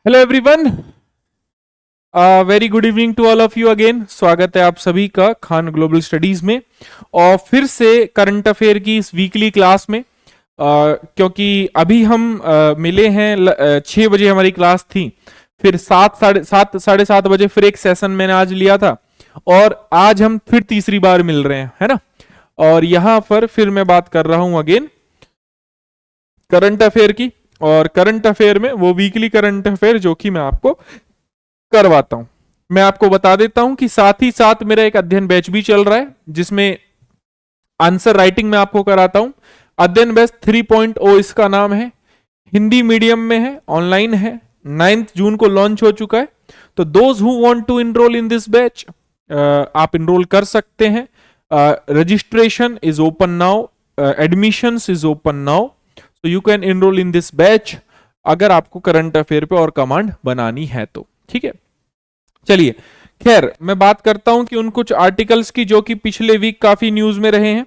Hello everyone, very good evening to all of you again. स्वागत है आप सभी का खान ग्लोबल स्टडीज में और फिर से करंट अफेयर की इस वीकली क्लास में। क्योंकि अभी हम मिले हैं 6 बजे हमारी क्लास थी, फिर 7 साढ़े 7 बजे फिर एक सेशन मैंने आज लिया था और आज हम फिर तीसरी बार मिल रहे हैं, है ना। और यहाँ पर फिर मैं बात कर रहा हूं अगेन करंट अफेयर की, और करंट अफेयर में वो वीकली करंट अफेयर जो कि मैं आपको करवाता हूं। मैं आपको बता देता हूं कि साथ ही साथ मेरा एक अध्ययन बैच भी चल रहा है जिसमें आंसर राइटिंग में आपको कराता हूं। अध्ययन बैच 3.0 इसका नाम है, हिंदी मीडियम में है, ऑनलाइन है, 9 जून को लॉन्च हो चुका है। तो those who want to enroll in this batch आप इनरोल कर सकते हैं। Registration is open now, admissions is open now, so you can enroll in this batch अगर आपको करंट अफेयर पे और कमांड बनानी है तो। ठीक है, चलिए खैर मैं बात करता हूं कि उन कुछ आर्टिकल्स की जो कि पिछले वीक काफी न्यूज में रहे हैं।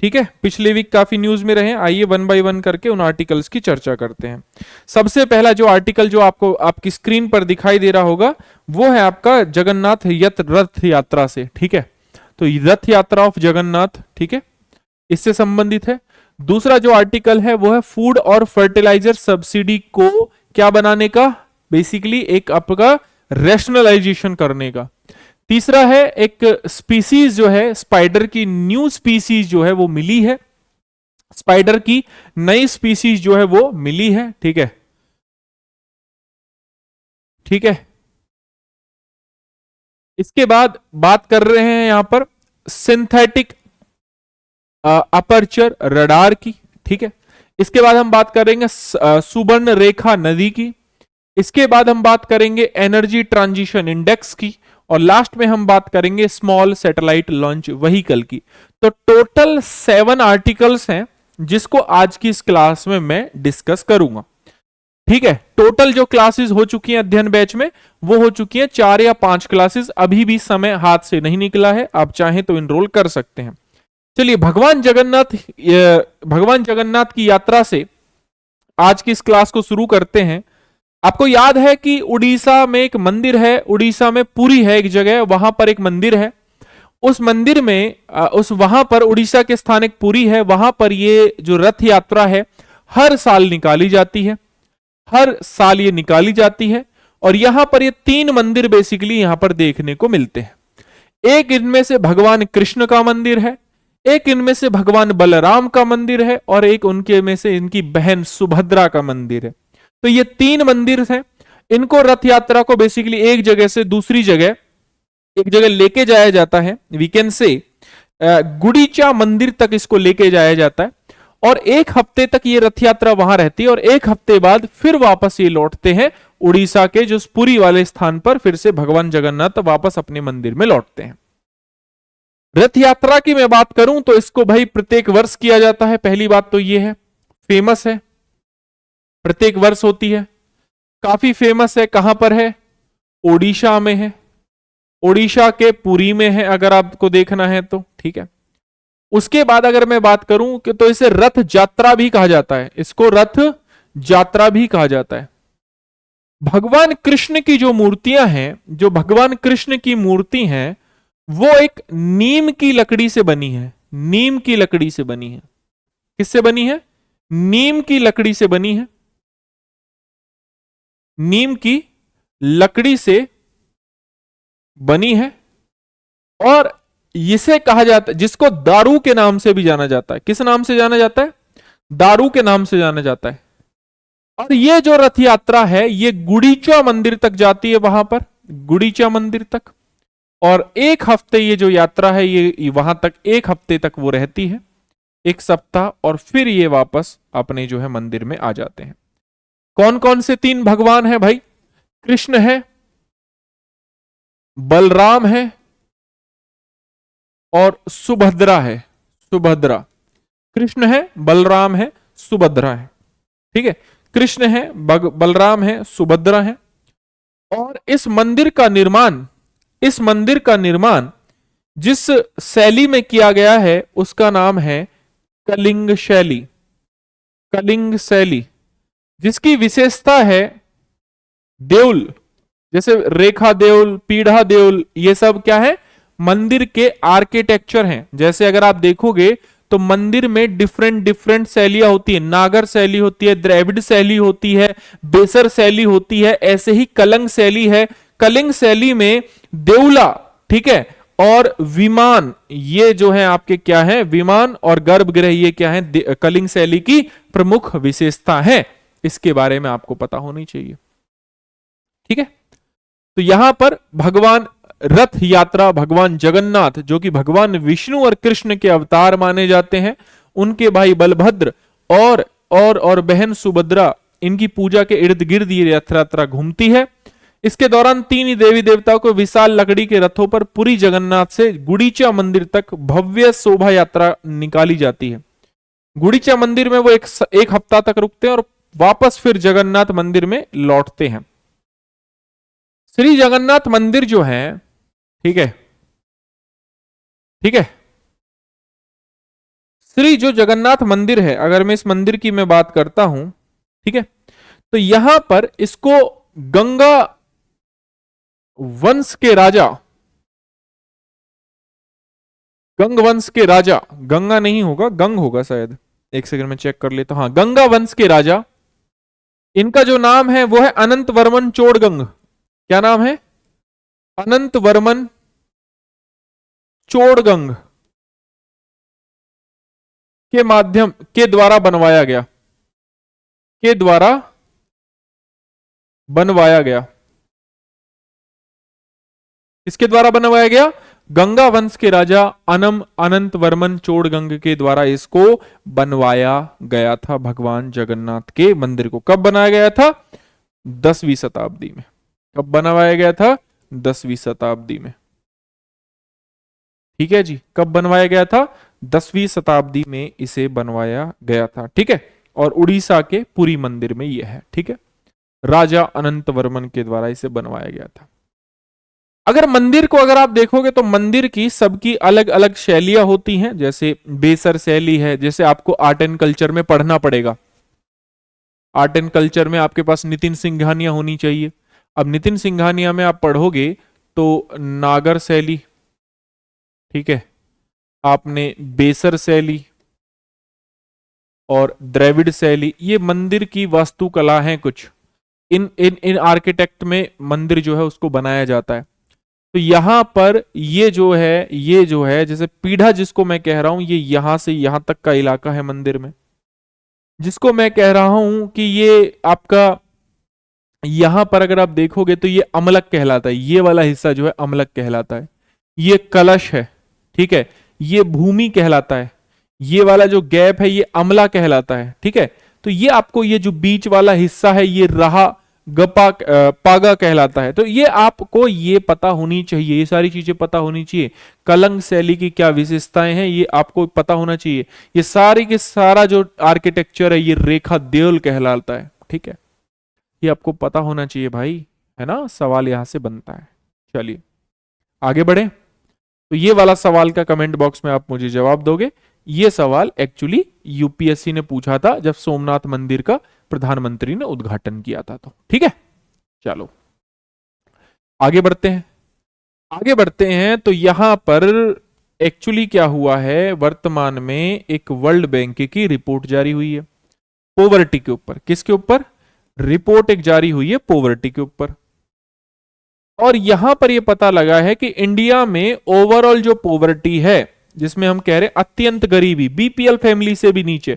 ठीक है, पिछले वीक काफी न्यूज में रहे हैं। आइए वन बाय वन करके उन आर्टिकल्स की चर्चा करते हैं। सबसे पहला जो आर्टिकल जो आपको आपकी स्क्रीन पर दिखाई दे रहा होगा वो है आपका जगन्नाथ रथ यात्रा से। ठीक है, तो रथ यात्रा ऑफ जगन्नाथ, ठीक है, इससे संबंधित है। दूसरा जो आर्टिकल है वो है फूड और फर्टिलाइजर सब्सिडी को क्या बनाने का, बेसिकली एक आपका रैशनलाइजेशन करने का। तीसरा है एक स्पीसीज जो है स्पाइडर की, न्यू स्पीसीज जो है वो मिली है, स्पाइडर की नई स्पीसीज जो है वो मिली है। ठीक है, ठीक है। इसके बाद बात कर रहे हैं यहां पर सिंथेटिक अपर्चर रडार की। ठीक है, इसके बाद हम बात करेंगे सुवर्ण रेखा नदी की। इसके बाद हम बात करेंगे एनर्जी ट्रांजिशन इंडेक्स की, और लास्ट में हम बात करेंगे स्मॉल सैटेलाइट लॉन्च व्हीकल की। तो टोटल 7 आर्टिकल्स हैं जिसको आज की इस क्लास में मैं डिस्कस करूंगा। ठीक है, टोटल जो क्लासेस हो चुकी हैं अध्ययन बैच में वो हो चुकी हैं 4 या 5 क्लासेस। अभी भी समय हाथ से नहीं निकला है, आप चाहें तो इनरोल कर सकते हैं। चलिए भगवान जगन्नाथ की यात्रा से आज की इस क्लास को शुरू करते हैं। आपको याद है कि उड़ीसा में एक मंदिर है, उड़ीसा में पुरी है एक जगह, वहां पर एक मंदिर है। उस मंदिर में उस वहां पर उड़ीसा के स्थान एक पुरी है, वहां पर ये जो रथ यात्रा है हर साल निकाली जाती है, हर साल ये निकाली जाती है। और यहां पर ये 3 मंदिर बेसिकली यहां पर देखने को मिलते हैं। एक इनमें से भगवान कृष्ण का मंदिर है, एक इनमें से भगवान बलराम का मंदिर है, और एक उनके में से इनकी बहन सुभद्रा का मंदिर है। तो ये 3 मंदिर हैं। इनको रथ यात्रा को बेसिकली एक जगह से दूसरी जगह एक जगह लेके जाया जाता है, वी कैन से गुडीचा मंदिर तक इसको लेके जाया जाता है, और 1 हफ्ते तक ये रथ यात्रा वहां रहती है, और 1 हफ्ते बाद फिर वापस ये लौटते हैं उड़ीसा के जो पुरी वाले स्थान पर, फिर से भगवान जगन्नाथ वापस अपने मंदिर में लौटते हैं। रथ यात्रा की मैं बात करूं तो इसको भाई प्रत्येक वर्ष किया जाता है। पहली बात तो ये है, फेमस है, प्रत्येक वर्ष होती है, काफी फेमस है। कहां पर है? ओडिशा में है, ओडिशा के पुरी में है अगर आपको देखना है तो। ठीक है, उसके बाद अगर मैं बात करूं कि तो इसे रथ यात्रा भी कहा जाता है, इसको रथ यात्रा भी कहा जाता है। भगवान कृष्ण की जो मूर्तियां हैं, जो भगवान कृष्ण की मूर्ति हैं वो एक नीम की लकड़ी से बनी है, नीम की लकड़ी से बनी है। किससे बनी है? नीम की लकड़ी से बनी है, नीम की लकड़ी से बनी है। और इसे कहा जाता है, जिसको दारू के नाम से भी जाना जाता है। किस नाम से जाना जाता है? दारू के नाम से जाना जाता है। और ये जो रथ यात्रा है ये गुडीचा मंदिर तक जाती है, वहां पर गुडीचा मंदिर तक। और 1 हफ्ते ये जो यात्रा है ये वहां तक 1 हफ्ते तक वो रहती है, 1 सप्ताह, और फिर ये वापस अपने जो है मंदिर में आ जाते हैं। कौन कौन से 3 भगवान हैं भाई? कृष्ण है, बलराम है, और सुभद्रा है। सुभद्रा, कृष्ण है, बलराम है, सुभद्रा है। ठीक है, कृष्ण है, बलराम है, सुभद्रा है। और इस मंदिर का निर्माण, इस मंदिर का निर्माण जिस शैली में किया गया है उसका नाम है कलिंग शैली। कलिंग शैली, जिसकी विशेषता है देउल, जैसे रेखा देउल, पीढ़ा देउल, ये सब क्या है, मंदिर के आर्किटेक्चर हैं। जैसे अगर आप देखोगे तो मंदिर में डिफरेंट डिफरेंट शैलियां होती है, नागर शैली होती है, द्रविड़ शैली होती है, बेसर शैली होती है, ऐसे ही कलिंग शैली है। कलिंग शैली में देउला, ठीक है, और विमान, ये जो है आपके क्या है, विमान और गर्भगृह, ये क्या है, कलिंग शैली की प्रमुख विशेषता है। इसके बारे में आपको पता होनी चाहिए, ठीक है। तो यहां पर भगवान रथ यात्रा, भगवान जगन्नाथ जो कि भगवान विष्णु और कृष्ण के अवतार माने जाते हैं, उनके भाई बलभद्र और बहन सुभद्रा, इनकी पूजा के इर्द गिर्द ये रथ यात्रा घूमती है। इसके दौरान तीन ही देवी देवताओं को विशाल लकड़ी के रथों पर पुरी जगन्नाथ से गुड़ीचा मंदिर तक भव्य शोभा यात्रा निकाली जाती है। गुड़ीचा मंदिर में वो एक हफ्ता तक रुकते हैं और वापस फिर जगन्नाथ मंदिर में लौटते हैं। श्री जगन्नाथ मंदिर जो है, ठीक है, ठीक है, श्री जो जगन्नाथ मंदिर है, अगर मैं इस मंदिर की मैं बात करता हूं, ठीक है, तो यहां पर इसको गंगा वंश के राजा, गंग वंश के राजा, गंगा नहीं होगा, गंग होगा शायद, एक सेकंड में चेक कर लेता हूं। हाँ, गंगा वंश के राजा, इनका जो नाम है वो है अनंत वर्मन चोड़गंग। क्या नाम है? अनंत वर्मन चोड़गंग के माध्यम के द्वारा बनवाया गया, के द्वारा बनवाया गया। इसके द्वारा बनवाया गया, गंगा वंश के राजा अनंत वर्मन चोड़गंग के द्वारा इसको बनवाया गया था, भगवान जगन्नाथ के मंदिर को। कब बनाया गया था? 10वीं शताब्दी में। कब बनवाया गया था? 10वीं शताब्दी में, ठीक है जी। कब बनवाया गया था? 10वीं शताब्दी में इसे बनवाया गया था, ठीक है। और उड़ीसा के पुरी मंदिर में यह है, ठीक है। राजा अनंत वर्मन के द्वारा इसे बनवाया गया था। अगर मंदिर को अगर आप देखोगे तो मंदिर की सबकी अलग अलग शैलियां होती हैं। जैसे बेसर शैली है, जैसे आपको आर्ट एंड कल्चर में पढ़ना पड़ेगा। आर्ट एंड कल्चर में आपके पास नितिन सिंघानिया होनी चाहिए। अब नितिन सिंघानिया में आप पढ़ोगे तो नागर शैली, ठीक है, आपने बेसर शैली और द्रविड़ शैली, ये मंदिर की वास्तुकला है कुछ। इन इन इन आर्किटेक्ट में मंदिर जो है उसको बनाया जाता है। तो यहां पर ये जो है जैसे पीढ़ा जिसको मैं कह रहा हूं, ये यहां से यहां तक का इलाका है मंदिर में, जिसको मैं कह रहा हूं कि ये आपका यहां पर अगर आप देखोगे तो ये अमलक कहलाता है। ये वाला हिस्सा जो है अमलक कहलाता है। ये कलश है, ठीक है, ये भूमि कहलाता है। ये वाला जो गैप है ये अमला कहलाता है, ठीक है। तो ये आपको ये जो बीच वाला हिस्सा है ये रहा गपा पागा कहलाता है। तो ये आपको ये पता होनी चाहिए, ये सारी चीजें पता होनी चाहिए। कलंग शैली की क्या विशेषताएं हैं ये आपको पता होना चाहिए। ये सारी के सारा जो आर्किटेक्चर है ये रेखा देउल कहलाता है, ठीक है। ये आपको पता होना चाहिए भाई, है ना। सवाल यहां से बनता है। चलिए आगे बढ़े। तो ये वाला सवाल का कमेंट बॉक्स में आप मुझे जवाब दोगे। ये सवाल एक्चुअली यूपीएससी ने पूछा था जब सोमनाथ मंदिर का प्रधानमंत्री ने उद्घाटन किया था, तो ठीक है। चलो आगे बढ़ते हैं। आगे बढ़ते हैं तो यहां पर एक्चुअली क्या हुआ है, वर्तमान में एक वर्ल्ड बैंक की रिपोर्ट जारी हुई है पोवर्टी के ऊपर। किसके ऊपर? रिपोर्ट एक जारी हुई है पोवर्टी के ऊपर। और यहां पर यह पता लगा है कि इंडिया में ओवरऑल जो पोवर्टी है, जिसमें हम कह रहे अत्यंत गरीबी, बीपीएल फैमिली से भी नीचे,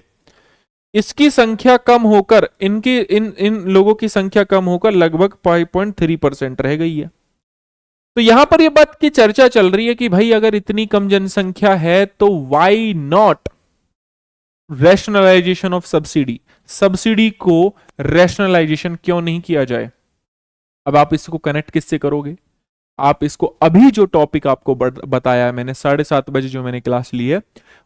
इसकी संख्या कम होकर इनकी इन लोगों की संख्या कम होकर लगभग 5.3% रह गई है। तो यहां पर यह बात की चर्चा चल रही है कि भाई अगर इतनी कम जनसंख्या है तो why not rationalization of subsidy, subsidy को रैशनलाइजेशन क्यों नहीं किया जाए। अब आप इसको कनेक्ट किससे करोगे? आप इसको अभी जो टॉपिक आपको बताया है मैंने 7:30 बजे जो मैंने क्लास ली है,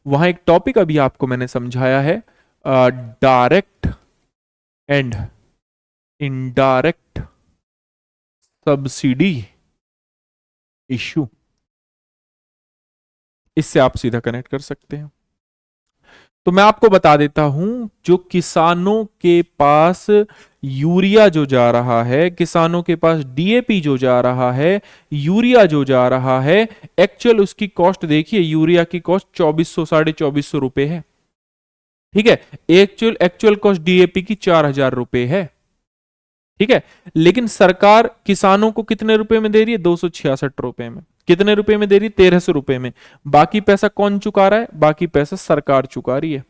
वहां एक टॉपिक अभी आपको मैंने समझाया है, direct and indirect subsidy issue. इससे आप सीधा कनेक्ट कर सकते हैं। तो मैं आपको बता देता हूं, जो किसानों के पास यूरिया जो जा रहा है किसानों के पास, डीएपी जो जा रहा है, यूरिया जो जा रहा है, एक्चुअल उसकी कॉस्ट देखिए, यूरिया की कॉस्ट 2400 ₹2450 है। ठीक है, एक्चुअल एक्चुअल कॉस्ट डीएपी की 4000 है। ठीक है, लेकिन सरकार किसानों को कितने रुपए में दे रही है? 266 में। कितने रुपए में दे रही है? 1300 में। बाकी पैसा कौन चुका रहा है? बाकी पैसा सरकार चुका रही है,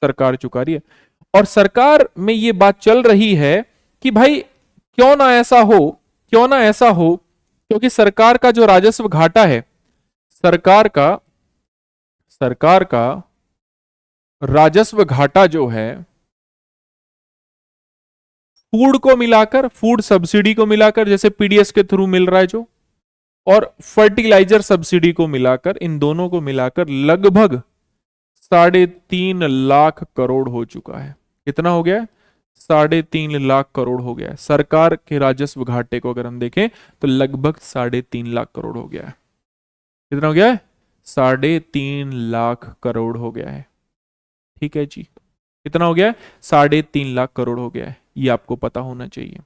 सरकार चुका रही है। और सरकार में ये बात चल रही है कि भाई क्यों ना ऐसा हो, क्यों ना ऐसा हो, क्योंकि सरकार का जो राजस्व घाटा है, सरकार का राजस्व घाटा जो है, फूड को मिलाकर, फूड सब्सिडी को मिलाकर, जैसे पीडीएस के थ्रू मिल रहा है जो, और फर्टिलाइजर सब्सिडी को मिलाकर, इन दोनों को मिलाकर लगभग 3.5 लाख करोड़ हो चुका है। कितना हो गया है? 3.5 लाख करोड़ हो गया है। सरकार के राजस्व घाटे को अगर हम देखें तो लगभग 3.5 लाख करोड़ हो गया है। कितना हो गया है? 3.5 लाख करोड़ हो गया है। ठीक है जी, कितना हो गया है? 3.5 लाख करोड़ हो गया है। ये आपको पता होना चाहिए।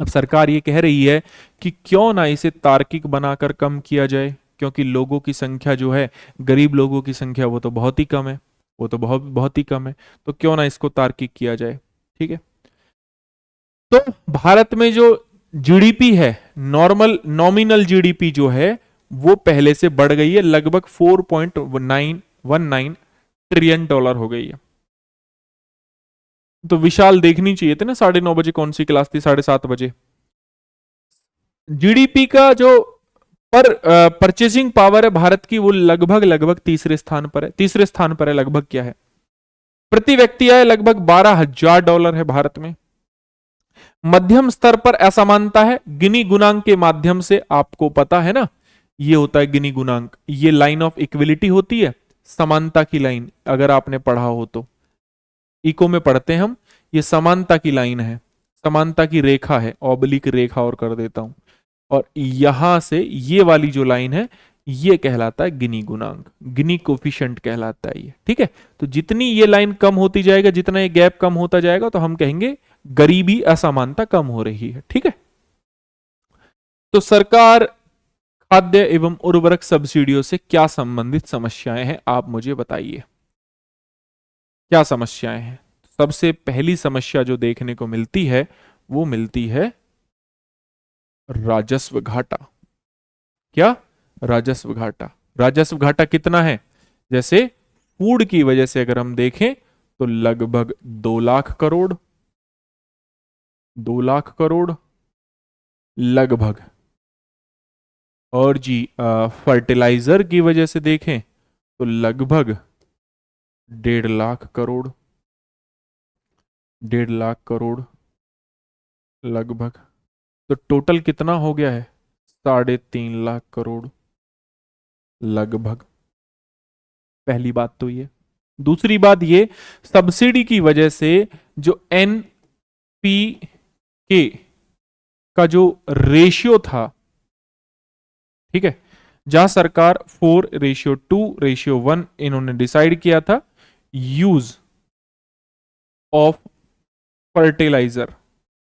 अब सरकार ये कह रही है कि क्यों ना इसे तार्किक बनाकर कम किया जाए, क्योंकि लोगों की संख्या जो है, गरीब लोगों की संख्या वो तो बहुत ही कम है, वो तो बहुत बहुत ही कम है, तो क्यों ना इसको तार्किक किया जाए। ठीक है, तो भारत में जो जीडीपी है, नॉर्मल नॉमिनल जीडीपी जो है, वो पहले से बढ़ गई है, लगभग 4.919 ट्रिलियन डॉलर हो गई है। तो विशाल देखनी चाहिए थी ना, 9:30 बजे कौन सी क्लास थी? 7:30 बजे। जीडीपी का जो परचेसिंग पावर है भारत की, वो लगभग लगभग तीसरे स्थान पर है। तीसरे स्थान पर है लगभग। क्या है? प्रति व्यक्ति आय लगभग $12,000 है भारत में। मध्यम स्तर पर असमानता है गिनी गुणांक के माध्यम से, आपको पता है ना, ये होता है गिनी गुणांक, ये लाइन ऑफ इक्विलिटी होती है, समानता की लाइन, अगर आपने पढ़ा हो तो इको में पढ़ते हैं हम, ये समानता की लाइन है, समानता की रेखा है, ऑब्लिक रेखा और कर देता हूं, और यहां से ये वाली जो लाइन है, ये कहलाता है गिनी गुणांक, गिनी कोफिशिएंट कहलाता है ये। ठीक है, तो जितनी ये लाइन कम होती जाएगा, जितना ये गैप कम होता जाएगा, तो हम कहेंगे गरीबी असमानता कम हो रही है। ठीक है, तो सरकार खाद्य एवं उर्वरक सब्सिडियों से क्या संबंधित समस्याएं हैं, आप मुझे बताइए, क्या समस्याएं हैं? सबसे पहली समस्या जो देखने को मिलती है, वो मिलती है राजस्व घाटा। क्या? राजस्व घाटा। राजस्व घाटा कितना है? जैसे फूड की वजह से अगर हम देखें तो लगभग 2 लाख करोड़, 2 लाख करोड़ लगभग। और जी फर्टिलाइजर की वजह से देखें तो लगभग 1.5 लाख करोड़, 1.5 लाख करोड़ लगभग। तो टोटल कितना हो गया है? 3.5 लाख करोड़ लगभग। पहली बात तो ये। दूसरी बात ये, सब्सिडी की वजह से जो एनपीके का जो रेशियो था, ठीक है, जहां सरकार 4:2:1 इन्होंने डिसाइड किया था यूज ऑफ फर्टिलाइजर,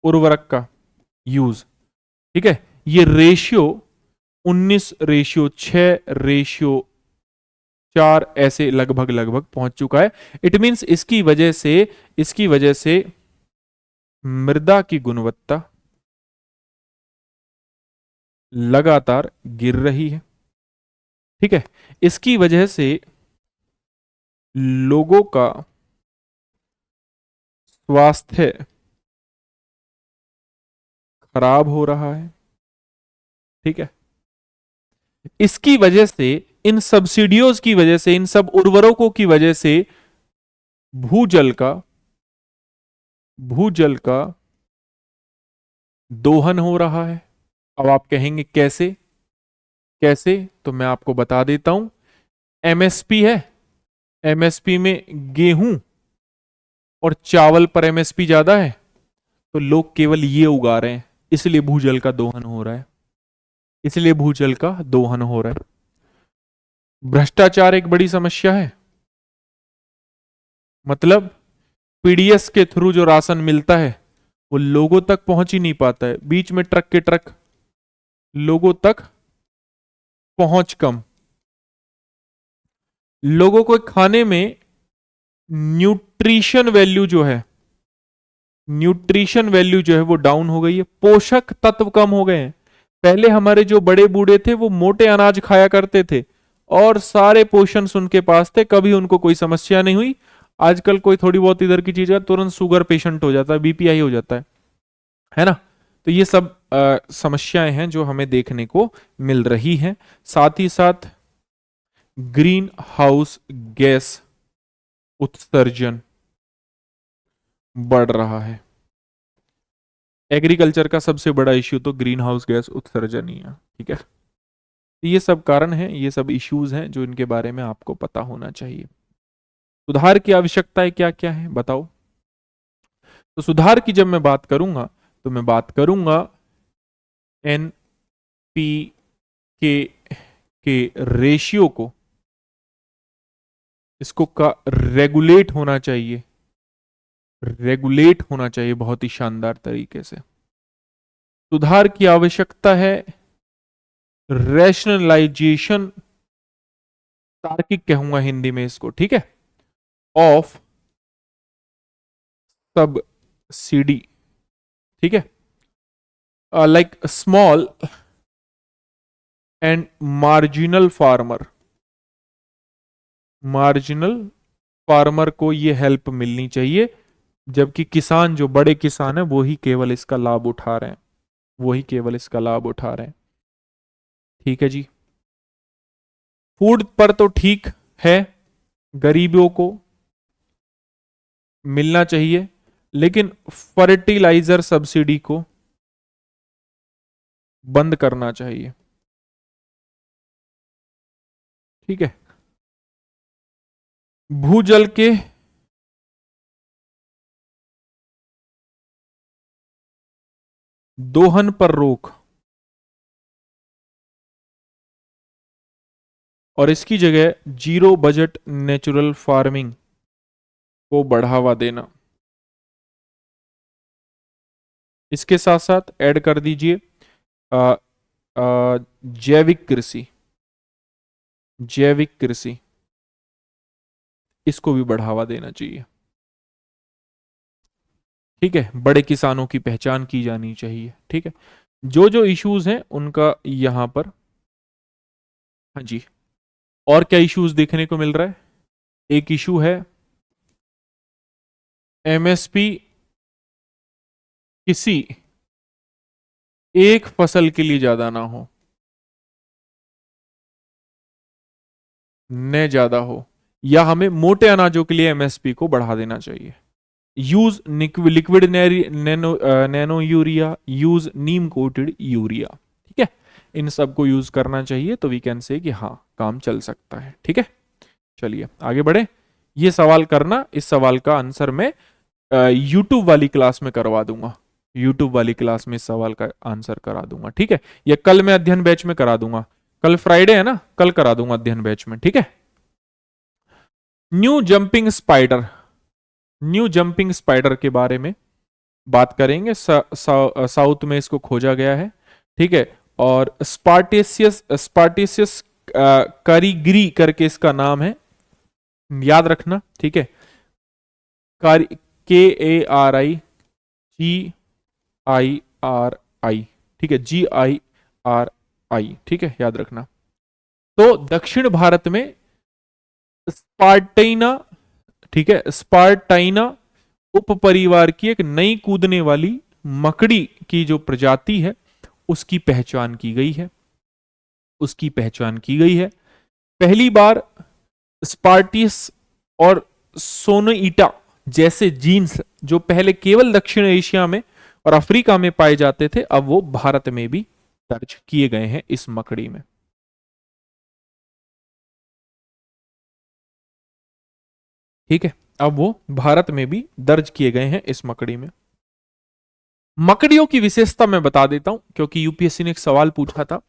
उर्वरक का यूज, ठीक है, ये रेशियो 19:6:4 ऐसे लगभग लगभग पहुंच चुका है। इट मींस इसकी वजह से मृदा की गुणवत्ता लगातार गिर रही है। ठीक है, इसकी वजह से लोगों का स्वास्थ्य खराब हो रहा है। ठीक है, इसकी वजह से, इन सब्सिडियोज की वजह से, इन सब उर्वरकों की वजह से भूजल का दोहन हो रहा है। अब आप कहेंगे कैसे? कैसे? तो मैं आपको बता देता हूं। एमएसपी है, एमएसपी में गेहूं और चावल पर एमएसपी ज्यादा है, तो लोग केवल ये उगा रहे हैं, इसलिए भूजल का दोहन हो रहा है, इसलिए भूजल का दोहन हो रहा है। भ्रष्टाचार एक बड़ी समस्या है। मतलब पीडीएस के थ्रू जो राशन मिलता है वो लोगों तक पहुंच ही नहीं पाता है, बीच में ट्रक के ट्रक, लोगों तक पहुंच कम। लोगों को खाने में न्यूट्रिशन वैल्यू जो है, न्यूट्रिशन वैल्यू जो है वो डाउन हो गई है, पोषक तत्व कम हो गए हैं। पहले हमारे जो बड़े बूढ़े थे वो मोटे अनाज खाया करते थे और सारे पोषण उनके पास थे, कभी उनको कोई समस्या नहीं हुई। आजकल कोई थोड़ी बहुत इधर की चीज है तुरंत शुगर पेशेंट हो जाता है, बीपीआई हो जाता है ना। तो ये सब समस्याएं हैं जो हमें देखने को मिल रही हैं। साथ ही साथ ग्रीन हाउस गैस उत्सर्जन बढ़ रहा है। एग्रीकल्चर का सबसे बड़ा इश्यू तो ग्रीन हाउस गैस उत्सर्जन ही है, ठीक है। ये सब कारण हैं, ये सब इश्यूज हैं जो इनके बारे में आपको पता होना चाहिए। सुधार की आवश्यकताएं क्या क्या है बताओ। तो सुधार की जब मैं बात करूंगा तो मैं बात करूंगा एनपी के रेशियो को, इसको का रेगुलेट होना चाहिए, रेगुलेट होना चाहिए बहुत ही शानदार तरीके से। सुधार की आवश्यकता है रैशनलाइजेशन, तार्किक कहूंगा हिंदी में इसको, ठीक है, ऑफ सब्सिडी, ठीक है, like small and marginal farmer, marginal farmer को ये हेल्प मिलनी चाहिए, जबकि किसान जो बड़े किसान है वो ही केवल इसका लाभ उठा रहे हैं, वही केवल इसका लाभ उठा रहे हैं, ठीक है जी। फूड पर तो ठीक है, गरीबों को मिलना चाहिए, लेकिन फर्टिलाइजर सब्सिडी को बंद करना चाहिए, ठीक है। भूजल के दोहन पर रोक और इसकी जगह जीरो बजट नेचुरल फार्मिंग को बढ़ावा देना। इसके साथ साथ ऐड कर दीजिए जैविक कृषि, जैविक कृषि इसको भी बढ़ावा देना चाहिए, ठीक है। बड़े किसानों की पहचान की जानी चाहिए, ठीक है। जो जो इश्यूज हैं उनका यहां पर, हाँ जी। और क्या इश्यूज देखने को मिल रहा है, एक इशू है एमएसपी किसी एक फसल के लिए ज्यादा ना हो, न ज्यादा हो, या हमें मोटे अनाजों के लिए एमएसपी को बढ़ा देना चाहिए। Use liquid nano urea, use neem coated urea, ठीक है, इन सब को यूज करना चाहिए, तो वी कैन से कि हाँ काम चल सकता है, ठीक है। चलिए आगे बढ़े। ये सवाल करना, इस सवाल का आंसर मैं यूट्यूब वाली क्लास में करवा दूंगा, यूट्यूब वाली क्लास में इस सवाल का आंसर करा दूंगा, ठीक है। या कल मैं अध्ययन बैच में करा दूंगा, कल फ्राइडे है ना, कल करा दूंगा अध्ययन बैच में, ठीक है। New jumping spider, new jumping spider के बारे में बात करेंगे। साउथ में इसको खोजा गया है, ठीक है। और स्पार्टेसियस, स्पार्टेसियस कारीगिरी करके इसका नाम है, याद रखना, ठीक है। KARIGIRI, ठीक है, GIRI, ठीक है, याद रखना। तो दक्षिण भारत में स्पार्टैना, ठीक है, स्पार्टाइना उप परिवार की एक नई कूदने वाली मकड़ी की जो प्रजाति है उसकी पहचान की गई है, उसकी पहचान की गई है। पहली बार स्पार्टिस और सोनोइटा जैसे जीन्स जो पहले केवल दक्षिण एशिया में और अफ्रीका में पाए जाते थे, अब वो भारत में भी दर्ज किए गए हैं इस मकड़ी में, ठीक है। अब वो भारत में भी दर्ज किए गए हैं इस मकड़ी में। मकड़ियों की विशेषता मैं बता देता हूं, क्योंकि यूपीएससी ने एक सवाल पूछा था,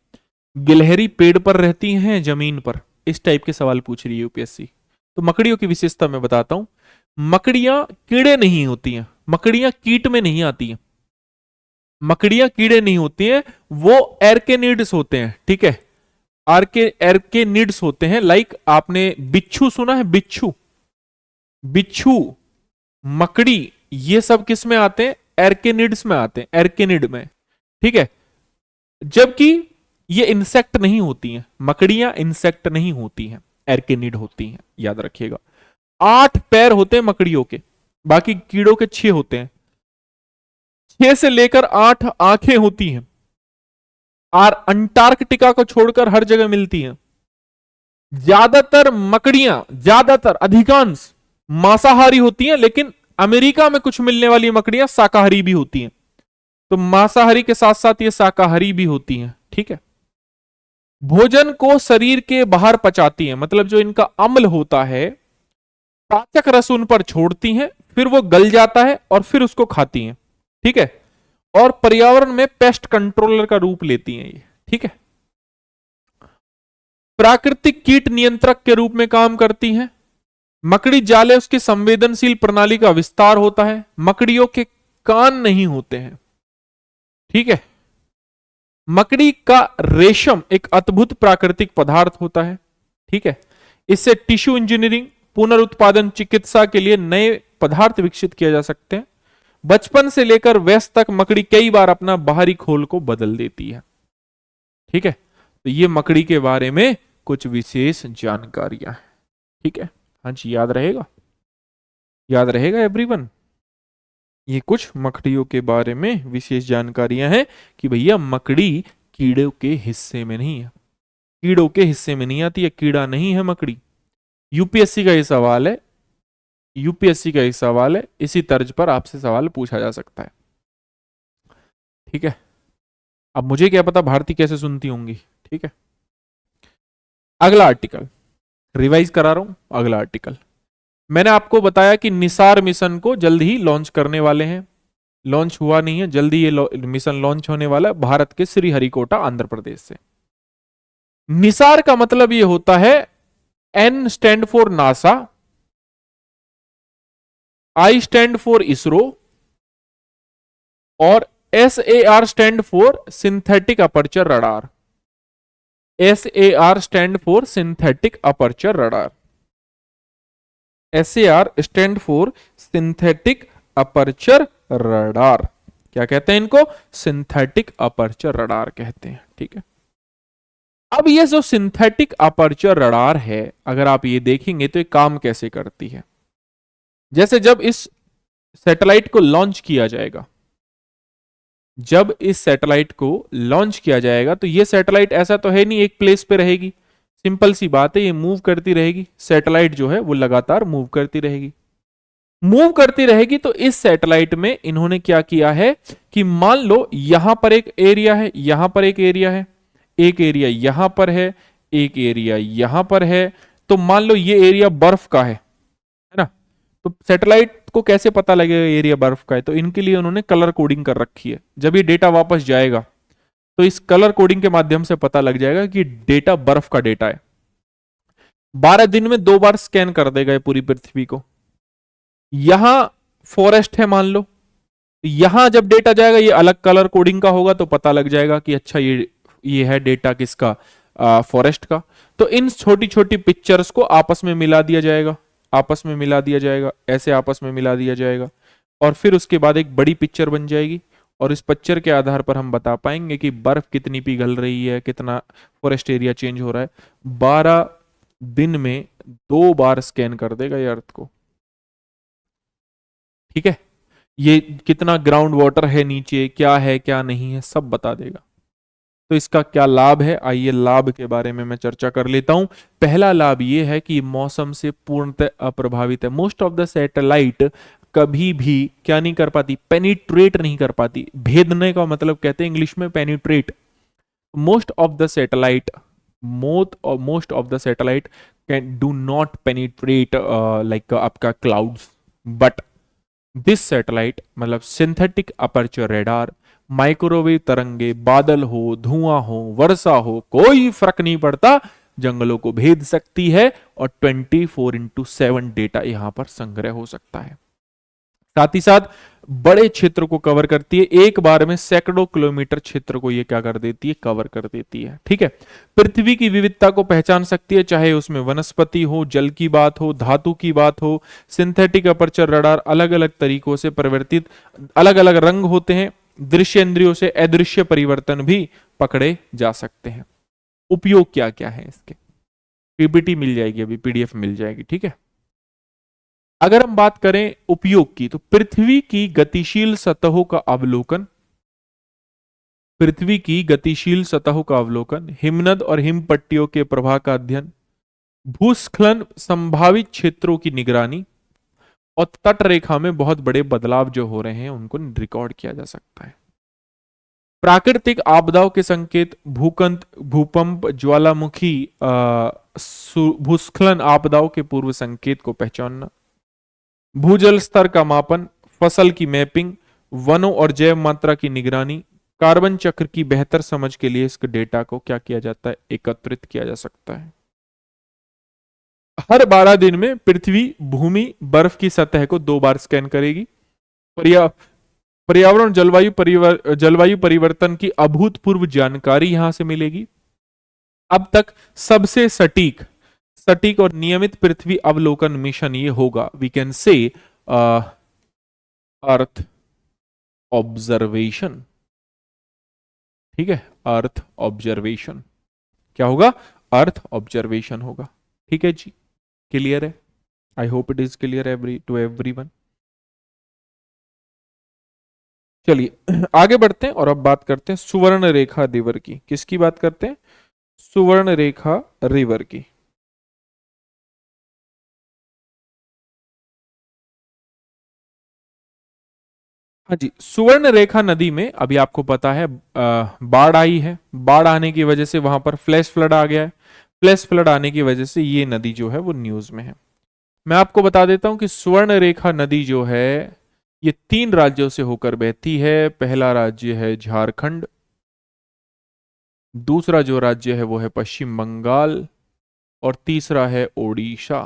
गिलहरी पेड़ पर रहती हैं जमीन पर, इस टाइप के सवाल पूछ रही है यूपीएससी। तो मकड़ियों की विशेषता मैं बताता हूं। मकड़ियां कीड़े नहीं होती हैं, मकड़ियां कीट में नहीं आती हैं, मकड़ियां कीड़े नहीं होती हैं, वो एर्केनिड्स होते हैं, ठीक है। एर्केनिड्स होते हैं। लाइक आपने बिच्छू सुना है, बिच्छू, बिच्छू, मकड़ी, ये सब किस में आते हैं? एर्केनिड्स में आते हैं, एर्केनिड में, ठीक है। जबकि ये इंसेक्ट नहीं होती हैं, मकड़ियां इंसेक्ट नहीं होती हैं, एर्केनिड होती हैं, याद रखिएगा। 8 पैर होते हैं मकड़ियों के, बाकी कीड़ों के 6 होते हैं। 6 से लेकर 8 आंखें होती हैं, और अंटार्कटिका को छोड़कर हर जगह मिलती हैं। ज्यादातर मकड़ियां, ज्यादातर अधिकांश मांसाहारी होती हैं, लेकिन अमेरिका में कुछ मिलने वाली मकड़ियां शाकाहारी भी होती हैं। तो मांसाहारी के साथ साथ ये शाकाहारी भी होती हैं, ठीक है। भोजन को शरीर के बाहर पचाती हैं, मतलब जो इनका अम्ल होता है, पाचक रस उन पर छोड़ती हैं, फिर वो गल जाता है और फिर उसको खाती हैं, ठीक है। और पर्यावरण में पेस्ट कंट्रोलर का रूप लेती हैं ये, ठीक है। प्राकृतिक कीट नियंत्रक के रूप में काम करती हैं। मकड़ी जाले उसकी संवेदनशील प्रणाली का विस्तार होता है। मकड़ियों के कान नहीं होते हैं, ठीक है। मकड़ी का रेशम एक अद्भुत प्राकृतिक पदार्थ होता है, ठीक है। इससे टिश्यू इंजीनियरिंग, पुनरुत्पादन, चिकित्सा के लिए नए पदार्थ विकसित किए जा सकते हैं। बचपन से लेकर वयस्क तक मकड़ी कई बार अपना बाहरी खोल को बदल देती है, ठीक है। तो ये मकड़ी के बारे में कुछ विशेष जानकारियां हैं, ठीक है। हाँ जी, याद रहेगा, याद रहेगा एवरीवन। ये कुछ मकड़ियों के बारे में विशेष जानकारियां हैं कि भैया मकड़ी कीड़ों के हिस्से में नहीं है, कीड़ों के हिस्से में नहीं आती है, कीड़ा नहीं है मकड़ी। यूपीएससी का ये सवाल है, यूपीएससी का एक सवाल है, इसी तर्ज पर आपसे सवाल पूछा जा सकता है, ठीक है। अब मुझे क्या पता भारती कैसे सुनती होंगी, ठीक है। अगला आर्टिकल रिवाइज करा रहा हूं। अगला आर्टिकल मैंने आपको बताया कि निसार मिशन को जल्द ही लॉन्च करने वाले हैं। लॉन्च हुआ नहीं है, जल्दी ये मिशन लॉन्च होने वाला है भारत के श्रीहरिकोटा आंध्र प्रदेश से। निसार का मतलब ये होता है, N stand for NASA, I stand for ISRO और SAR stand for synthetic aperture radar. SAR stand for synthetic aperture radar. SAR stand for synthetic aperture radar. क्या कहते हैं इनको? सिंथेटिक अपर्चर रडार कहते हैं, ठीक है। अब ये जो सिंथेटिक अपर्चर रडार है, अगर आप ये देखेंगे तो ये काम कैसे करती है। जैसे जब इस सैटेलाइट को लॉन्च किया जाएगा, जब इस सैटेलाइट को लॉन्च किया जाएगा तो ये सैटेलाइट ऐसा तो है नहीं एक प्लेस पे रहेगी, सिंपल सी बात है, ये मूव करती रहेगी। सैटेलाइट जो है वो लगातार मूव करती रहेगी, मूव करती रहेगी। तो इस सैटेलाइट में इन्होंने क्या किया है कि मान लो यहां पर एक एरिया है, यहां पर एक एरिया है, एक एरिया यहां पर है, एक एरिया यहां पर है। तो मान लो ये एरिया बर्फ का है ना। तो सैटेलाइट को कैसे पता लगेगा एरिया बर्फ का है? तो इनके लिए उन्होंने कलर कोडिंग कर रखी है। जब ये डेटा वापस जाएगा तो इस कलर कोडिंग के माध्यम से पता लग जाएगा कि डेटा बर्फ का डेटा है। 12 दिन में 2 बार स्कैन कर देगा ये पूरी पृथ्वी को। यहां फॉरेस्ट है मान लो, यहां जब डेटा जाएगा ये अलग कलर कोडिंग का होगा, तो पता लग जाएगा कि अच्छा ये है डेटा किसका, फॉरेस्ट का। तो इन छोटी छोटी पिक्चर्स को आपस में मिला दिया जाएगा, आपस में मिला दिया जाएगा, ऐसे आपस में मिला दिया जाएगा, और फिर उसके बाद एक बड़ी पिक्चर बन जाएगी। और इस पिक्चर के आधार पर हम बता पाएंगे कि बर्फ कितनी पिघल रही है, कितना फॉरेस्ट एरिया चेंज हो रहा है। 12 दिन में 2 बार स्कैन कर देगा ये अर्थ को, ठीक है। ये कितना ग्राउंड वाटर है नीचे, क्या है क्या नहीं है, सब बता देगा। तो इसका क्या लाभ है, आइए लाभ के बारे में मैं चर्चा कर लेता हूं। पहला लाभ ये है कि मौसम से पूर्णतः अप्रभावित है। मोस्ट ऑफ द सैटेलाइट कभी भी क्या नहीं कर पाती, पेनिट्रेट नहीं कर पाती। भेदने का मतलब कहते हैं इंग्लिश में penetrate. Most of the satellite, most of the satellite can do not penetrate like आपका क्लाउड्स, बट दिस सैटेलाइट मतलब सिंथेटिक अपर्चर रेडार, माइक्रोवेव तरंगे, बादल हो, धुआं हो, वर्षा हो, कोई फर्क नहीं पड़ता, जंगलों को भेद सकती है और 24/7 डेटा यहां पर संग्रह हो सकता है। साथ ही साथ बड़े क्षेत्र को कवर करती है, एक बार में सैकड़ों किलोमीटर क्षेत्र को ये क्या कर देती है, कवर कर देती है। ठीक है, पृथ्वी की विविधता को पहचान सकती है, चाहे उसमें वनस्पति हो, जल की बात हो, धातु की बात हो। सिंथेटिक अपर्चर रडार अलग अलग तरीकों से परिवर्तित, अलग अलग रंग होते हैं। दृश्य इंद्रियों से अदृश्य परिवर्तन भी पकड़े जा सकते हैं। उपयोग क्या क्या है इसके, पीपीटी मिल जाएगी, अभी पीडीएफ मिल जाएगी। ठीक है, अगर हम बात करें उपयोग की, तो पृथ्वी की गतिशील सतहों का अवलोकन, पृथ्वी की गतिशील सतहों का अवलोकन, हिमनद और हिम पट्टियों के प्रवाह का अध्ययन, भूस्खलन संभावित क्षेत्रों की निगरानी, और तट रेखा में बहुत बड़े बदलाव जो हो रहे हैं उनको रिकॉर्ड किया जा सकता है। प्राकृतिक आपदाओं के संकेत, भूकंप, ज्वालामुखी, भूस्खलन आपदाओं के पूर्व संकेत को पहचानना, भूजल स्तर का मापन, फसल की मैपिंग, वनों और जैव मात्रा की निगरानी, कार्बन चक्र की बेहतर समझ के लिए इसके डेटा को क्या किया जाता है, एकत्रित किया जा सकता है। हर 12 दिन में पृथ्वी भूमि बर्फ की सतह को 2 बार स्कैन करेगी। पर्यावरण जलवायु परिवर्तन की अभूतपूर्व जानकारी यहां से मिलेगी। अब तक सबसे सटीक और नियमित पृथ्वी अवलोकन मिशन ये होगा, we can say earth observation. ठीक है, अर्थ ऑब्जर्वेशन क्या होगा, अर्थ ऑब्जर्वेशन होगा। ठीक है जी, क्लियर है? I hope it is clear to everyone. चलिए आगे बढ़ते हैं और अब बात करते हैं सुवर्ण रेखा रिवर की। किसकी बात करते हैं? सुवर्ण रेखा रिवर की। हाँ जी, सुवर्ण रेखा नदी में अभी आपको पता है बाढ़ आई है। बाढ़ आने की वजह से वहां पर फ्लैश फ्लड आ गया है। फ्लैश फ्लड आने की वजह से ये नदी जो है वो न्यूज में है। मैं आपको बता देता हूं कि सुवर्ण रेखा नदी जो है ये 3 राज्यों से होकर बहती है। पहला राज्य है झारखंड, दूसरा जो राज्य है वो है पश्चिम बंगाल, और तीसरा है ओडिशा।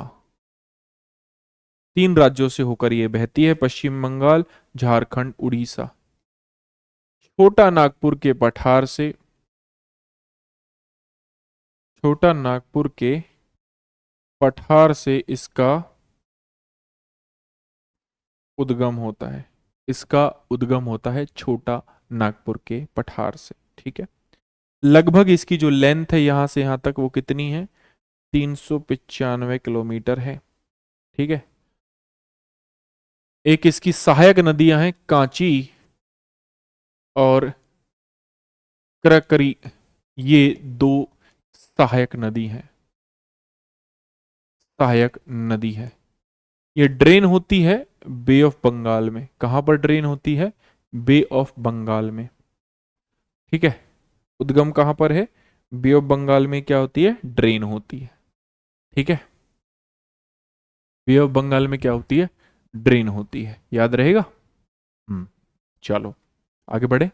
3 राज्यों से होकर ये बहती है, पश्चिम बंगाल, झारखंड, उड़ीसा। छोटा नागपुर के पठार से, छोटा नागपुर के पठार से इसका उद्गम होता है। इसका उद्गम होता है छोटा नागपुर के पठार से। ठीक है, लगभग इसकी जो लेंथ है यहां से यहां तक वो कितनी है, 395 किलोमीटर है। ठीक है, एक इसकी सहायक नदियां हैं कांची और करकरी, ये 2 सहायक नदी हैं, सहायक नदी है। ये ड्रेन होती है बे ऑफ बंगाल में। कहां पर ड्रेन होती है? बे ऑफ बंगाल में। ठीक है, उद्गम कहां पर है? बे ऑफ बंगाल में क्या होती है? ड्रेन होती है। ठीक है, बे ऑफ बंगाल में क्या होती है? ड्रेन होती है। याद रहेगा? चलो आगे बढ़े।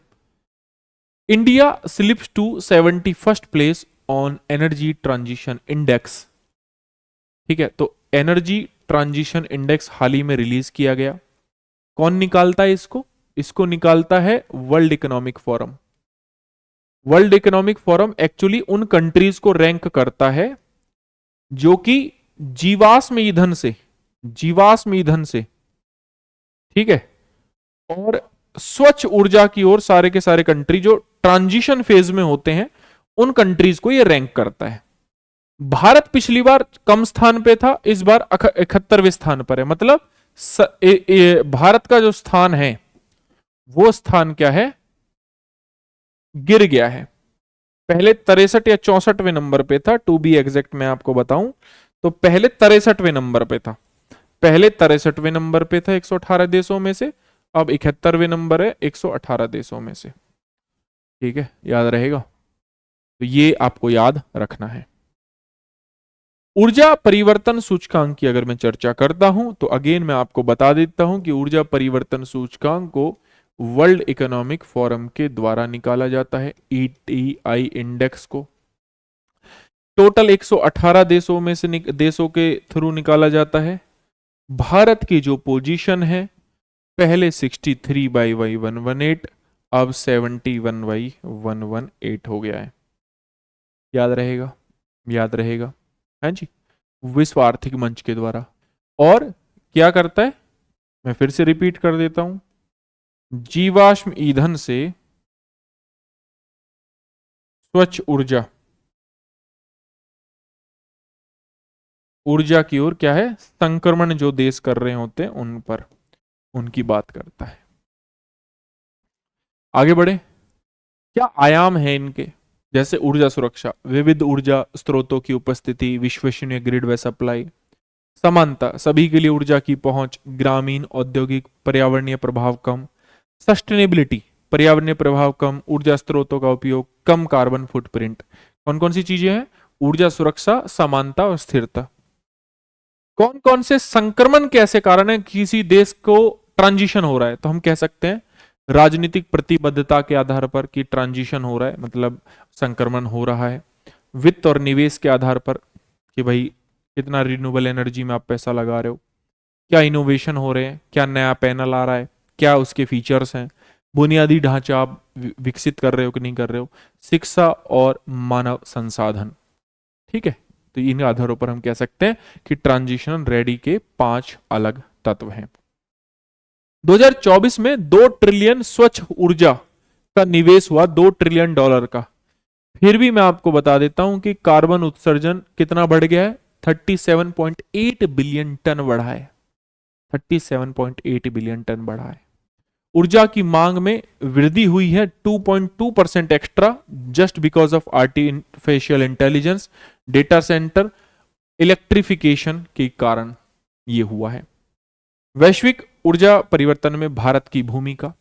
India slips to 71st place on energy transition index. ठीक है, तो एनर्जी ट्रांजिशन इंडेक्स हाल ही में रिलीज किया गया। कौन निकालता है इसको? इसको निकालता है world economic forum. World economic forum actually उन कंट्रीज को रैंक करता है जो कि जीवाश्म ईंधन से, ठीक है, और स्वच्छ ऊर्जा की ओर सारे के सारे कंट्री जो ट्रांजिशन फेज में होते हैं उन कंट्रीज को ये रैंक करता है। भारत पिछली बार कम स्थान पे था, इस बार 71वें स्थान पर है। मतलब भारत का जो स्थान है वो स्थान क्या है? गिर गया है। पहले 63 या 64वें नंबर पे था, टू बी एग्जैक्ट मैं आपको बताऊं तो पहले 63वें नंबर पे था। पहले 63वें नंबर पे था 118 देशों में से, अब 71वें नंबर है 118 देशों में से। ठीक है, याद रहेगा? तो ये आपको याद रखना है। ऊर्जा परिवर्तन सूचकांक की अगर मैं चर्चा करता हूं तो अगेन मैं आपको बता देता हूं कि ऊर्जा परिवर्तन सूचकांक को वर्ल्ड इकोनॉमिक फोरम के द्वारा निकाला जाता है, ईटीआई इंडेक्स को। टोटल 118 देशों में से देशों के थ्रू निकाला जाता है। भारत की जो पोजीशन है पहले 63/118, अब 71/118 हो गया है। याद रहेगा, याद रहेगा, हाँ जी, विश्व आर्थिक मंच के द्वारा। और क्या करता है, मैं फिर से रिपीट कर देता हूं, जीवाश्म ईंधन से स्वच्छ ऊर्जा, ऊर्जा की ओर क्या है, संक्रमण जो देश कर रहे होते हैं उन पर, उनकी बात करता है। आगे बढ़े, क्या आयाम है इनके, जैसे ऊर्जा सुरक्षा, विविध ऊर्जा स्रोतों की उपस्थिति, विश्वसनीय ग्रिड व सप्लाई, समानता, सभी के लिए ऊर्जा की पहुंच, ग्रामीण औद्योगिक पर्यावरणीय प्रभाव कम, सस्टेनेबिलिटी, पर्यावरणीय प्रभाव कम, ऊर्जा स्रोतों का उपयोग, कम कार्बन फुटप्रिंट। कौन कौन सी चीजें हैं, ऊर्जा सुरक्षा, समानता और स्थिरता। कौन कौन से संक्रमण के ऐसे कारण है, किसी देश को ट्रांजिशन हो रहा है, तो हम कह सकते हैं राजनीतिक प्रतिबद्धता के आधार पर कि ट्रांजिशन हो रहा है, मतलब संक्रमण हो रहा है। वित्त और निवेश के आधार पर कि भाई कितना रिन्यूएबल एनर्जी में आप पैसा लगा रहे हो, क्या इनोवेशन हो रहे हैं, क्या नया पैनल आ रहा है, क्या उसके फीचर्स हैं, बुनियादी ढांचा आप विकसित कर रहे हो कि नहीं कर रहे हो, शिक्षा और मानव संसाधन। ठीक है, तो इन आधारों पर हम कह सकते हैं कि ट्रांजिशन रेडी के 5 अलग तत्व हैं। 2024 में 2 ट्रिलियन स्वच्छ ऊर्जा का निवेश हुआ, $2 ट्रिलियन का। फिर भी मैं आपको बता देता हूं कि कार्बन उत्सर्जन कितना बढ़ गया है, 37.8 बिलियन टन बढ़ा है, 37.8 बिलियन टन बढ़ा है। ऊर्जा की मांग में वृद्धि हुई है 2.2% extra, just because of artificial intelligence, data centre, electrification के कारण यह हुआ है। वैश्विक ऊर्जा परिवर्तन में भारत की भूमिका,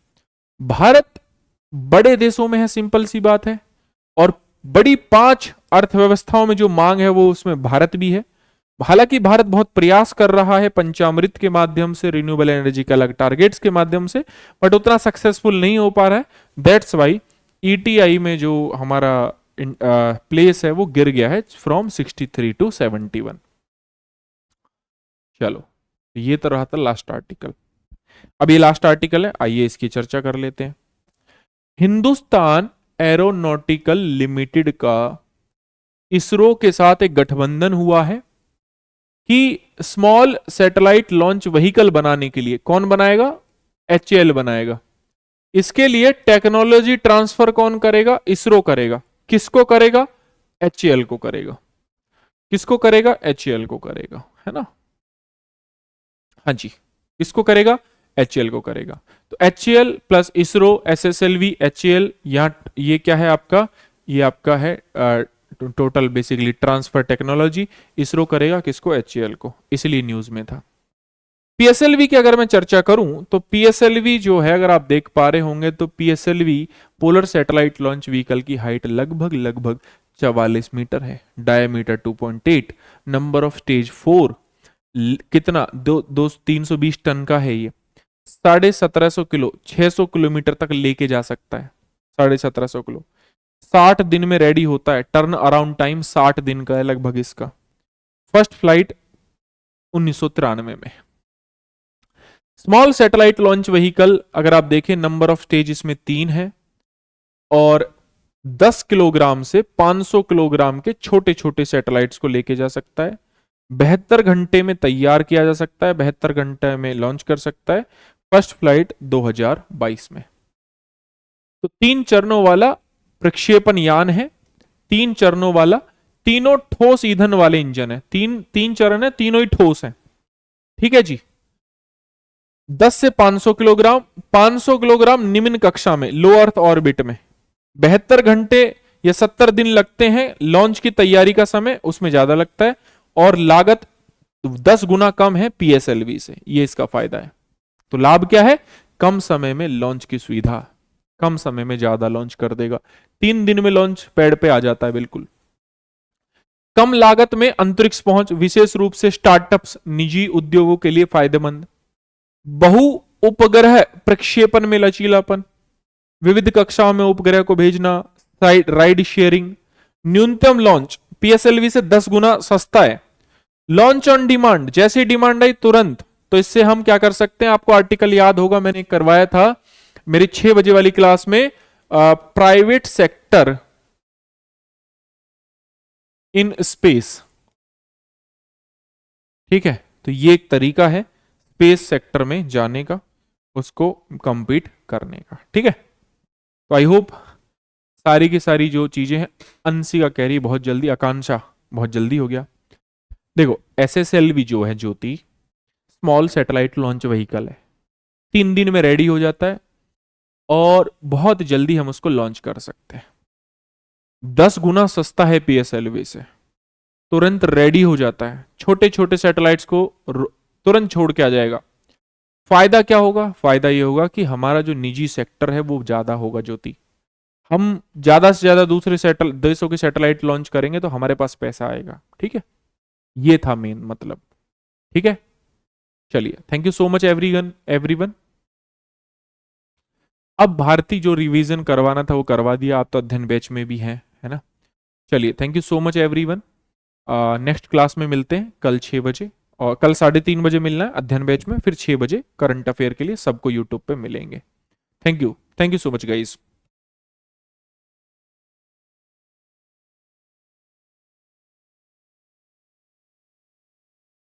भारत बड़े देशों में है, सिंपल सी बात है, और बड़ी 5 अर्थव्यवस्थाओं में जो मांग है वो उसमें भारत भी है। हालांकि भारत बहुत प्रयास कर रहा है पंचामृत के माध्यम से, रिन्यूएबल एनर्जी के अलग टारगेट्स के माध्यम से, बट उतना सक्सेसफुल नहीं हो पा रहा है। दैट्स वाई ईटीआई में जो हमारा प्लेस है वो गिर गया है फ्रॉम 63 to 71। चलो, ये तो रहा था लास्ट आर्टिकल। अब ये लास्ट आर्टिकल है, आइए इसकी चर्चा कर लेते हैं। हिंदुस्तान एरोनॉटिकल लिमिटेड का इसरो के साथ एक गठबंधन हुआ है कि स्मॉल सैटेलाइट लॉन्च व्हीकल बनाने के लिए, कौन बनाएगा, HAL बनाएगा। इसके लिए टेक्नोलॉजी ट्रांसफर कौन करेगा, इसरो करेगा। किसको करेगा, HAL को करेगा। किसको करेगा, HAL को करेगा, है ना, हाँ जी, किसको करेगा, HAL को करेगा। तो HAL plus ISRO, SSLV, HAL, यहाँ ये क्या है आपका, ये आपका है total basically transfer technology. ISRO करेगा किसको, HAL को, इसलिए न्यूज में था। PSLV की अगर मैं चर्चा करूं तो PSLV जो है, अगर आप देख पा रहे होंगे तो PSLV polar satellite launch vehicle की हाइट लगभग 44 मीटर है, डायमीटर 2.8, नंबर ऑफ स्टेज 4, कितना 320 टन का है ये, 1750 किलो, 600 किलोमीटर तक लेके जा सकता है, 1750 किलो, 60 दिन में रेडी होता है, टर्न अराउंड टाइम 60 दिन का है लगभग इसका। फर्स्ट फ्लाइट 1993 में। स्मॉल सैटेलाइट लॉन्च व्हीकल अगर आप देखें, नंबर ऑफ स्टेज इसमें 3 है, और 10 किलोग्राम से 500 किलोग्राम के छोटे छोटे सैटेलाइट्स को लेके जा सकता है। 72 घंटे में तैयार किया जा सकता है, 72 घंटे में लॉन्च कर सकता है। फर्स्ट फ्लाइट 2022 में। तो 3 चरणों वाला प्रक्षेपण यान है, 3 चरणों वाला, तीनों ठोस ईंधन वाले इंजन है, तीन चरण है, तीनों ही ठोस है। ठीक है जी। 10 से 500 किलोग्राम, 500 किलोग्राम निम्न कक्षा में, लो अर्थ ऑर्बिट में। 72 घंटे या 70 दिन लगते हैं लॉन्च की तैयारी का समय, उसमें ज्यादा लगता है, और लागत 10 गुना कम है PSLV से, ये इसका फायदा है। तो लाभ क्या है, कम समय में लॉन्च की सुविधा, कम समय में ज्यादा लॉन्च कर देगा, 3 दिन में लॉन्च पैड पे आ जाता है बिल्कुल। कम लागत में अंतरिक्ष पहुंच, विशेष रूप से स्टार्टअप्स, निजी उद्योगों के लिए फायदेमंद। बहु उपग्रह प्रक्षेपण में लचीलापन, विविध कक्षाओं में उपग्रह को भेजना, राइड शेयरिंग। न्यूनतम लॉन्च PSLV से 10 गुना सस्ता है। लॉन्च ऑन डिमांड, जैसे डिमांड आई तुरंत, तो इससे हम क्या कर सकते हैं, आपको आर्टिकल याद होगा, मैंने करवाया था मेरी 6 बजे वाली क्लास में, प्राइवेट सेक्टर इन स्पेस। ठीक है, तो ये एक तरीका है स्पेस सेक्टर में जाने का, उसको कंप्लीट करने का। ठीक है, तो आई होप सारी की सारी जो चीजें हैं, अंशी का कह रही बहुत जल्दी, आकांक्षा बहुत जल्दी हो गया। देखो SSLV जो है ज्योति, स्मॉल सैटेलाइट लॉन्च व्हीकल है, 3 दिन में रेडी हो जाता है और बहुत जल्दी हम उसको लॉन्च कर सकते हैं। 10 गुना सस्ता है PSLV से, तुरंत रेडी हो जाता है, छोटे छोटे सैटेलाइट्स को तुरंत छोड़ के आ जाएगा। फायदा क्या होगा, फायदा ये होगा कि हमारा जो निजी सेक्टर है वो ज्यादा होगा ज्योति, हम ज्यादा से ज्यादा दूसरे देशों के सैटेलाइट लॉन्च करेंगे तो हमारे पास पैसा आएगा। ठीक है, ये था मेन मतलब। ठीक है, चलिए, thank you so much everyone. अब भारती जो रिवीजन करवाना था वो करवा दिया, आप तो अध्ययन बैच में भी हैं, है ना। चलिए, thank you so much everyone. Next class में मिलते हैं कल 6 बजे, और कल 3:30 बजे मिलना है अध्ययन बैच में, फिर 6 बजे करंट अफेयर के लिए सबको यूट्यूब पे मिलेंगे। Thank you so much guys.